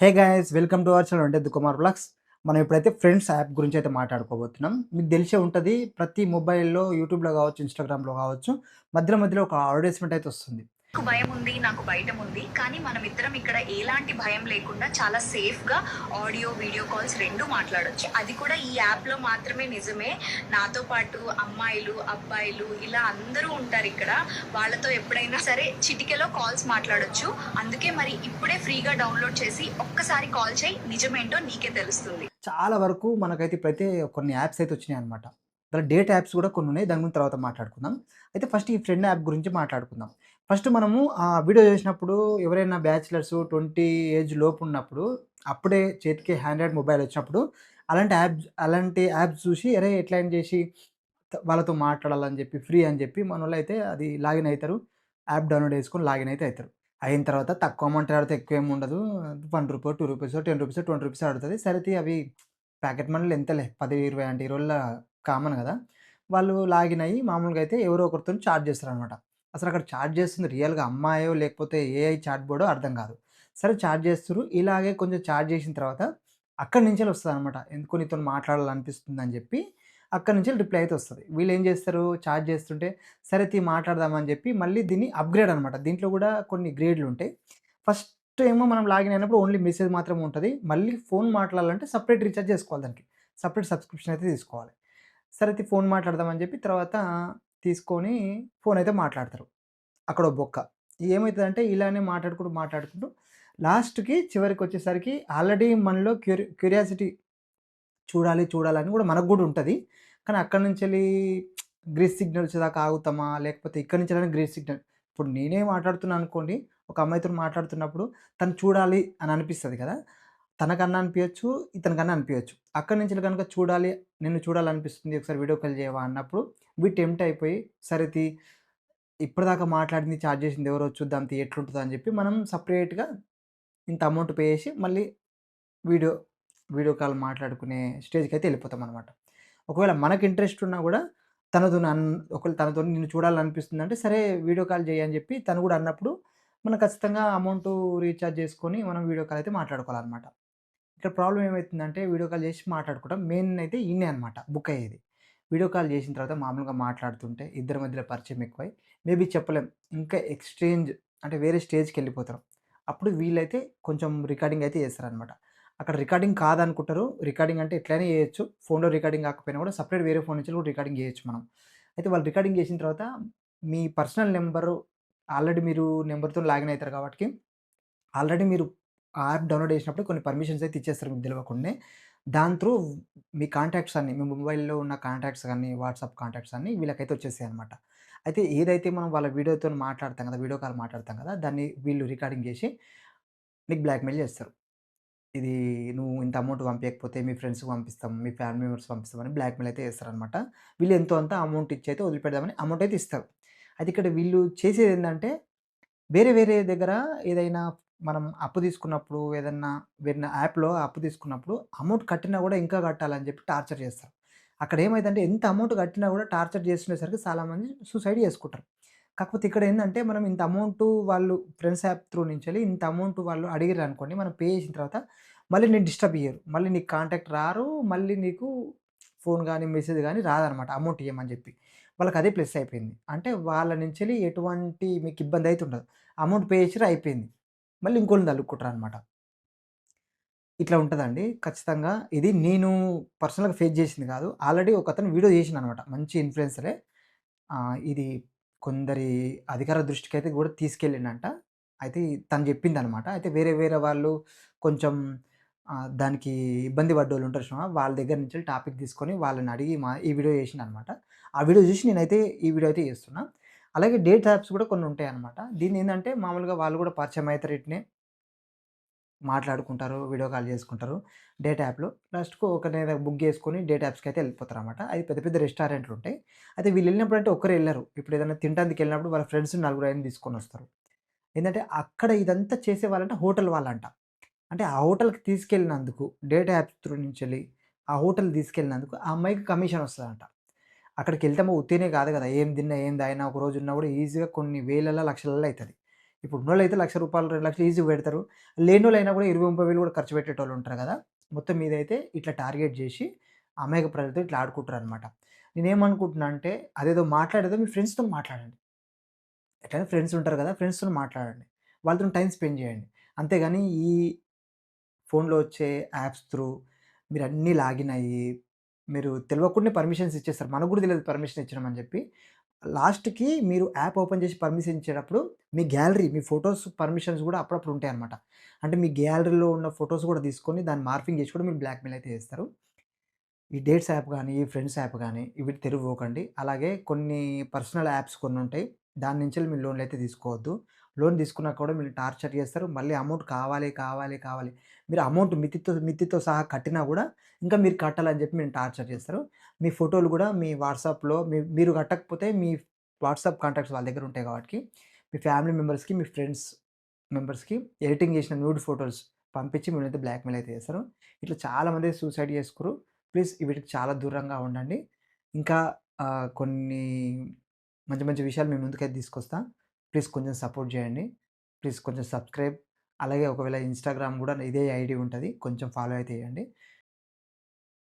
Hey guys welcome to our channel అంటే Kumar blogs. మనం ఇప్పుడైతే ఫ్రెండ్స్ యాప్ గురించి అయితే మాట్లాడుకోబోతున్నాం. మీకు తెలిసే ఉంటది, ప్రతి మొబైల్‌లో యూట్యూబ్‌లో కావచ్చు, ఇన్‌స్టాగ్రామ్‌లో కావచ్చు, మధ్యలో మధ్యలో ఒక అడ్వర్టైజ్‌మెంట్ అయితే వస్తుంది. నాకు భయముంది. నాకు బయటముంది. కానీ మనమిద్దరం ఇక్కడ ఎలాంటి భయం లేకుండా చాలా సేఫ్‌గా ఆడియో, వీడియో కాల్స్ 2 మాట్లాడొచ్చు. అది కూడా ఈ యాప్‌లో మాత్రమే నిజమే. నాతో పాటు అమ్మాయిలు, అబ్బాయిలు ఇలా అందరూ ఉంటారిక్కడ. వాళ్ళతో ఎప్పుడైనా సరే చిటికెలో కాల్స్ మాట్లాడొచ్చు. అందుకే మరి ఇప్పుడే ఫ్రీగా డౌన్‌లోడ్ చేసి ఒక్కసారి కాల్ చెయ్యి. నిజమేంటో నీకే తెలుస్తుంది. చాలా వరకు మనకైతే ఇప్పుడైతే కొన్ని యాప్స్ అయితే వచ్చినాయన్నమాట. దాంట్లో డేట్ యాప్స్ కూడా కొన్ని ఉన్నాయి. దాని గురించి తర్వాత మాట్లాడుకుందాం. అయితే ఫస్ట్ ఈ ఫ్రెండ్ యాప్ గురించి మాట్లాడుకుందాం. ఫస్ట్ మనము వీడియో చేసినప్పుడు ఎవరైనా బ్యాచిలర్స్ 20 ఏజ్ లోపు ఉన్నప్పుడు, అప్పుడే చేతికి ఆండ్రాయిడ్ మొబైల్ వచ్చినప్పుడు అలాంటి యాప్స్ చూసి అరే! ఎట్లైనా చేసి వాళ్ళతో మాట్లాడాలని చెప్పి, ఫ్రీ అని చెప్పి మనోళ్ళైతే అది లాగిన్ అయితారు. యాప్ డౌన్‌లోడ్ చేసుకొని లాగిన్ అయితే అయితారు. అయిన తర్వాత తక్కువ అమౌంట్ ఆడితే ఎక్కువేముండదు. రూ. 1, రూ. 2, రూ. 10, రూ. 20 ఆడుతది. సరే అవి ప్యాకెట్ మనీలు ఎంతలే 10, 20 అంటే ఈ రోజుల్లో కామన్ గదా! వాళ్ళు లాగిన్ అయ్యి మామూలుగా అయితే ఎవరో ఒకరితోని చాట్ చేస్తారనమాట. అసలక్కడ చాట్ చేస్తుంది రియల్‌గా అమ్మాయో లేకపోతే ఏఐ చాట్ బోర్డో అర్థం కాదు. సరే చాట్ చేస్తుర్రు. ఇలాగే కొంచెం చాట్ చేసిన తర్వాత అక్కడి నుంచెల్లి వస్తదనమాట. ఎందుకో నీతోని మాట్లాడాలనిపిస్తుందని చెప్పి అక్కడి నుంచి రిప్లై అయితే వస్తది. వీళ్ళేం చేస్తారు, చాట్ చేస్తుంటే సరే మాట్లాడదాం అని చెప్పి మళ్ళీ దీన్ని అప్‌గ్రేడ్ అనమాట. దీంట్లో కూడా కొన్ని గ్రేడ్‌లుంటాయి. ఫస్ట్ ఏమో మనం లాగిన్ అయినప్పుడు ఓన్లీ మెసేజ్ మాత్రమే ఉంటది. మళ్ళీ ఫోన్ మాట్లాడాలంటే సెపరేట్ రీచార్జ్ చేసుకోవాలి దానికి. సెపరేట్ సబ్స్క్రిప్షన్ అయితే తీసుకోవాలి. సరే ఫోన్ మాట్లాడదాం అని చెప్పి తర్వాత తీసుకొని ఫోన్ అయితే మాట్లాడతారు. అక్కడో బొక్క. ఏమైతదంటే ఇలానే మాట్లాడుకుంటూ లాస్ట్‌కి చివరికొచ్చేసరికి ఆల్రెడీ మనలో క్యూరియాసిటీ చూడాలని గూడా మనకు గూడా ఉంటది. కానీ అక్కడి నుంచెళ్ళి గ్రీన్ సిగ్నల్స్ దాకా ఆగుతామా? లేకపోతే ఇక్కడి నుంచెళ్ళైనా గ్రీన్ సిగ్నల్ ఇప్పుడు నేనే మాట్లాడుతున్నా అనుకోండి, ఒక అమ్మాయితోని మాట్లాడుతున్నప్పుడు తను చూడాలి అని అనిపిస్తది కదా! తనకన్నా అనిపియచ్చు, ఇతనికన్నా అనిపియచ్చు. అక్కడి నుంచెల్లి గనుక నిన్ను చూడాలనిపిస్తుంది ఒకసారి వీడియో కాల్ చేయవా అన్నప్పుడు వీడు టెంప్ట్ అయిపోయి సరే ఇప్పటిదాకా మాట్లాడింది, చాట్ చేసింది ఎవరో చూద్దాం ఎట్లుంటదో అని చెప్పి మనం సెపరేట్‌గా ఇంత అమౌంట్ పే చేసి మళ్ళీ వీడియో వీడియో కాల్ మాట్లాడుకునే స్టేజ్‌కైతే ఎళ్ళిపోతామనమాట. ఒకవేళ మనకు ఇంట్రెస్ట్ ఉన్నా గూడా ఒకవేళ తనతోని నిన్ను చూడాలనిపిస్తుందంటే, సరే వీడియో కాల్ చెయ్యి అని జెప్పి తను గూడా అన్నప్పుడు, మనం ఖచ్చితంగా అమౌంటు రీచార్జ్ చేసుకొని మనం వీడియో కాల్ అయితే మాట్లాడుకోవాలనమాట. ఇక్కడ ప్రాబ్లమ్ ఏమైతుందంటే వీడియో కాల్ చేసి మాట్లాడుకుంటాం. మెయిన్ అయితే ఈడనే అనమాట బుక్ అయ్యేది. వీడియో కాల్ చేసిన తర్వాత మామూలుగా మాట్లాడుతుంటే ఇద్దరి మధ్యలో పరిచయం ఎక్కువై మేబీ చెప్పలేం. ఇంకా ఎక్స్‌చేంజ్ అంటే వేరే స్టేజ్‌కెళ్ళిపోతారు. అప్పుడు వీళ్ళైతే కొంచెం రికార్డింగ్ అయితే చేస్తారనమాట. అక్కడ రికార్డింగ్ కాదనుకుంటారు. రికార్డింగ్ అంటే ఎట్లైనా చేయొచ్చు. ఫోన్‌లో రికార్డింగ్ కాకపోయినా కూడా సెపరేట్ వేరే ఫోన్ నుంచి కూడా రికార్డింగ్ చేయొచ్చు మనం. అయితే వాళ్ళు రికార్డింగ్ చేసిన తర్వాత మీ పర్సనల్ నంబరు ఆల్రెడీ మీరు నంబర్‌తోని లాగిన్ అయితారు కాబట్టికి ఆల్రెడీ మీరు ఆ యాప్ డౌన్‌లోడ్ చేసినప్పుడు కొన్ని పర్మిషన్స్ అయితే ఇచ్చేస్తారు మీకు తెలవకుండానే. దాని త్రూ మీ కాంటాక్ట్స్ అన్నీ మీ మొబైల్‌లో ఉన్న కాంటాక్ట్స్ గాని, వాట్సాప్ కాంటాక్ట్స్ అన్నీ వీళ్ళకైతే వచ్చేసాయన్నమాట. అయితే ఏదైతే మనం వాళ్ళ వీడియోతోని మాట్లాడతాం కదా! వీడియో కాల్ మాట్లాడతాం కదా! దాన్ని వీళ్ళు రికార్డింగ్ చేసి నీకు బ్లాక్‌మెయిల్ చేస్తారు. ఇది నువ్వు ఇంత అమౌంట్ పంపియకపోతే మీ ఫ్రెండ్స్‌కి పంపిస్తాం, మీ ఫ్యామిలీ మెంబర్స్‌కి పంపిస్తాం అని బ్లాక్‌మెయిల్ అయితే చేస్తారనమాట. వీళ్ళు ఎంతో అంత అమౌంట్ ఇచ్చి అయితే వదిలిపెడదామని అమౌంట్ అయితే ఇస్తారు. అయితే ఇక్కడ వీళ్ళు చేసేదేందంటే వేరే వేరే దగ్గర ఏదైనా మనం అప్పు తీసుకున్నప్పుడు వేరేనా యాప్‌లో అప్పు తీసుకున్నప్పుడు అమౌంట్ కట్టినా గూడా ఇంకా కట్టాలని జెప్పి టార్చర్ చేస్తారు. అక్కడ ఏమైందంటే ఎంత అమౌంట్ కట్టినా గూడా టార్చర్ చేస్తుండేసరికి చాలామంది సూసైడ్ చేసుకుంటారు. కాకపోతే ఇక్కడేందంటే మనం ఇంత అమౌంటు వాళ్ళు ఫ్రెండ్స్ యాప్ త్రూ నుంచెల్లి ఇంత అమౌంట్ వాళ్ళు అడిగిర్రనుకోండి మనం పే చేసిన తర్వాత మళ్ళీ నిన్ను డిస్టర్బ్ ఇయ్యరు. మళ్ళీ నీకు కాంటాక్ట్ రారు. మళ్ళీ నీకు ఫోన్ గాని, మెసేజ్ గాని రాదనమాట అమౌంట్ ఇయ్యమని జెప్పి. వాళ్ళకదే ప్లస్ అయిపోయింది. అంటే వాళ్ళ నుంచెల్లి ఎటువంటి మీకు ఇబ్బందయితే ఉండదు. అమౌంట్ పే చేసిర్రు అయిపోయింది. మళ్ళీ ఇంకోళ్ళని తగులుకుంటారనమాట. ఇట్లా ఉంటదండి. ఖచ్చితంగా ఇది నేను పర్సనల్‌గా ఫేస్ చేసింది గాదు. ఆల్రెడీ ఒకతను వీడియో చేసిండనమాట. మంచి ఇన్‌ఫ్లుయెన్సరే. ఇది కొందరి అధికార దృష్టికైతే గూడా తీసుకెళ్ళిండంట. అయితే తను జెప్పిందనమాట. అయితే వేరే వేరే వాళ్ళు కొంచెం దానికి ఇబ్బంది పడ్డోళ్ళుంటారు చూసినావా? వాళ్ళ దగ్గర నుంచి టాపిక్ తీసుకొని వాళ్ళని అడిగి ఈ వీడియో చేసిండనమాట. ఆ వీడియో జూసి నేనైతే ఈ వీడియో అయితే చేస్తున్నా. అలాగే డేట్ యాప్స్ గూడా కొన్నుంటాయనమాట. దీన్నేందంటే మామూలుగా వాళ్ళు గూడా పరిచయం అయితారు ఇట్నే. మాట్లాడుకుంటారు, వీడియో కాల్ చేసుకుంటారు డేట్ యాప్‌లో. లాస్ట్‌కు ఒకరినేదో బుక్ చేసుకొని డేట్ యాప్స్‌కైతే ఎళ్ళిపోతారనమాట. అది పెద్ద పెద్ద రెస్టారెంట్లుంటాయి. అయితే వీళ్ళెళ్ళినప్పుడంటే ఒక్కరే ఎళ్లరు. ఇప్పుడు ఏదైనా తినటానికెళ్ళినప్పుడు వాళ్ళ ఫ్రెండ్స్ నలుగురు, ఐదుగురిని తీసుకొనొస్తారు. ఏందంటే అక్కడ ఇదంతా చేసేవాళ్ళంటే హోటల్ వాళ్ళంట. అంటే ఆ హోటల్‌కి తీసుకెళ్ళినందుకు డేటా యాప్స్ త్రూ నుంచెళ్ళి ఆ హోటల్‌కి తీసుకెళ్ళినందుకు ఆ అమ్మాయికి కమిషన్ ఒస్తదంట. అక్కడికెళ్తే ఉత్తినే కాదు గదా! ఏం తిన్నా, ఏం తాగినా, ఒక రోజున్నా గూడా ఈజీగా కొన్ని వేలల్లో, లక్షలల్లో అయితది. ఇప్పుడు ఉన్నోళ్ళైతే రూ. 1,00,000, 2,00,000 ఈజీగా పెడతారు. లేనోళ్ళైనా కూడా 20, 30,000 కూడా ఖర్చు పెట్టేటోళ్ళు ఉంటారు కదా! మొత్తం మీదైతే ఇట్లా టార్గెట్ చేసి అమాయక ప్రజలతో ఇట్లా ఆడుకుంటారనమాట. నేనేమనుకుంటున్నా అంటే అదేదో మాట్లాడేదో మీ ఫ్రెండ్స్‌తోని మాట్లాడండి. ఎట్లైనా ఫ్రెండ్స్ ఉంటారు కదా! ఫ్రెండ్స్‌తోని మాట్లాడండి. వాళ్ళతోని టైమ్ స్పెండ్ చేయండి. అంతేగాని ఈ ఫోన్‌లో వచ్చే యాప్స్ త్రూ మీరన్నీ లాగిన్ అయ్యి, మీరు తెలవకుండానే పర్మిషన్స్ ఇచ్చేస్తారు. మనకు కూడా తెలీదు పర్మిషన్ ఇచ్చినామని చెప్పి. లాస్ట్‌కి మీరు యాప్ ఓపెన్ చేసి పర్మిషన్ ఇచ్చేటప్పుడు మీ గ్యాలరీ, మీ ఫోటోస్ పర్మిషన్స్ కూడా అప్పుడప్పుడు ఉంటాయన్నమాట. అంటే మీ గ్యాలరీలో ఉన్న ఫోటోస్ కూడా తీసుకొని దాన్ని మార్ఫింగ్ చేసి కూడా మీరు బ్లాక్‌మెయిల్ అయితే చేస్తారు. ఈ డేట్స్ యాప్ గానీ, ఈ ఫ్రెండ్స్ యాప్ గానీ వీటి తిరగబోకండి. అలాగే కొన్ని పర్సనల్ యాప్స్ కొన్నుంటాయి. దాని నుంచెల్లి మీరు లోన్‌లయితే తీసుకోవద్దు. లోన్ తీసుకున్నా కూడా మిమ్మల్ని టార్చర్ చేస్తారు. మళ్ళీ అమౌంట్ కావాలి, కావాలి, కావాలి. మీరు అమౌంట్ మితితో సహా కట్టినా గూడా ఇంకా మీరు కట్టాలని చెప్పి మిమ్మల్ని టార్చర్ చేస్తారు. మీ ఫోటోలు గూడా మీ వాట్సాప్‌లో మీరు కట్టకపోతే మీ వాట్సాప్ కాంటాక్ట్స్ వాళ్ళ దగ్గర ఉంటాయి కాబట్టి, మీ ఫ్యామిలీ మెంబర్స్‌కి, మీ ఫ్రెండ్స్ మెంబర్స్‌కి ఎడిటింగ్ చేసిన న్యూడ్ ఫోటోస్ పంపించి మిమ్మల్నయితే బ్లాక్‌మెయిల్ అయితే చేస్తారు. ఇట్లా చాలామంది సూసైడ్ చేసుకుర్రు. ప్లీజ్ వీటికి చాలా దూరంగా ఉండండి. ఇంకా కొన్ని మంచి మంచి విషయాలు మీ ముందుకైతే తీసుకొస్తా. ప్లీజ్ కొంచెం సపోర్ట్ చేయండి. ప్లీజ్ కొంచెం సబ్స్క్రైబ్. అలాగే ఒకవేళ ఇన్‌స్టాగ్రామ్ గూడా ఇదే ఐడీ ఉంటది. కొంచెం ఫాలో అయితే చేయండి.